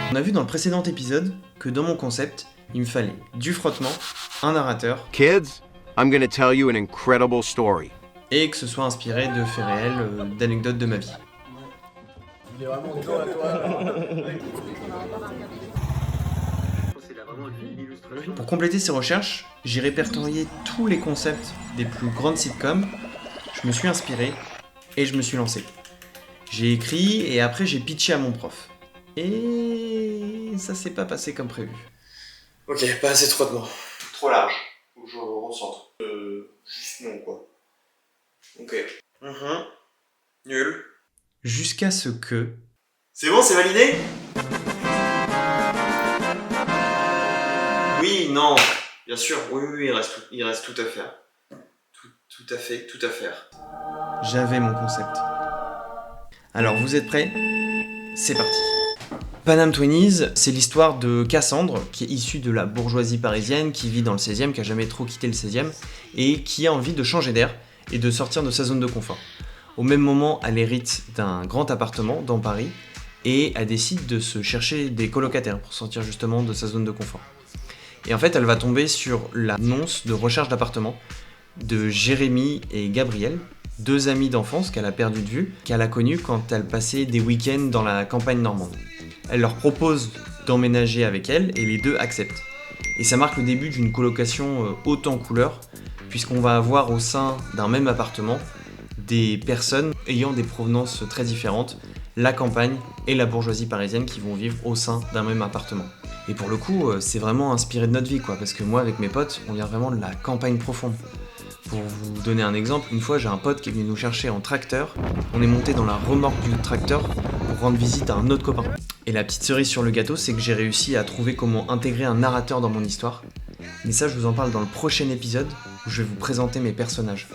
On a vu dans le précédent épisode que dans mon concept, il me fallait du frottement, un narrateur, Kids, I'm gonna tell you an incredible story. et que ce soit inspiré de faits réels, d'anecdotes de ma vie. Il est vraiment dos à toi. Pour compléter ces recherches, j'ai répertorié tous les concepts des plus grandes sitcoms, je me suis inspiré et je me suis lancé. J'ai écrit et après j'ai pitché à mon prof. Et ça s'est pas passé comme prévu. Ok, pas assez de frottement. Trop large, faut que je recentre. Juste non quoi. Ok. Nul. Jusqu'à ce que... C'est bon, c'est validé? Oui, non, bien sûr, oui, il reste tout à faire. Tout à faire. J'avais mon concept. Alors, vous êtes prêts? C'est parti. Panam Twenties, c'est l'histoire de Cassandre, qui est issue de la bourgeoisie parisienne, qui vit dans le 16e, qui a jamais trop quitté le 16e, et qui a envie de changer d'air et de sortir de sa zone de confort. Au même moment, elle hérite d'un grand appartement dans Paris, et elle décide de se chercher des colocataires pour sortir justement de sa zone de confort. Et en fait, elle va tomber sur l'annonce de recherche d'appartement de Jérémy et Gabriel, deux amis d'enfance qu'elle a perdu de vue, qu'elle a connus quand elle passait des week-ends dans la campagne normande. Elle leur propose d'emménager avec elle et les deux acceptent. Et ça marque le début d'une colocation haute en couleurs, puisqu'on va avoir au sein d'un même appartement des personnes ayant des provenances très différentes, la campagne et la bourgeoisie parisienne qui vont vivre au sein d'un même appartement. Et pour le coup, c'est vraiment inspiré de notre vie, quoi, parce que moi, avec mes potes, on vient vraiment de la campagne profonde. Pour vous donner un exemple, une fois, j'ai un pote qui est venu nous chercher en tracteur. On est monté dans la remorque du tracteur pour rendre visite à un autre copain. Et la petite cerise sur le gâteau, c'est que j'ai réussi à trouver comment intégrer un narrateur dans mon histoire. Mais ça, je vous en parle dans le prochain épisode, où je vais vous présenter mes personnages.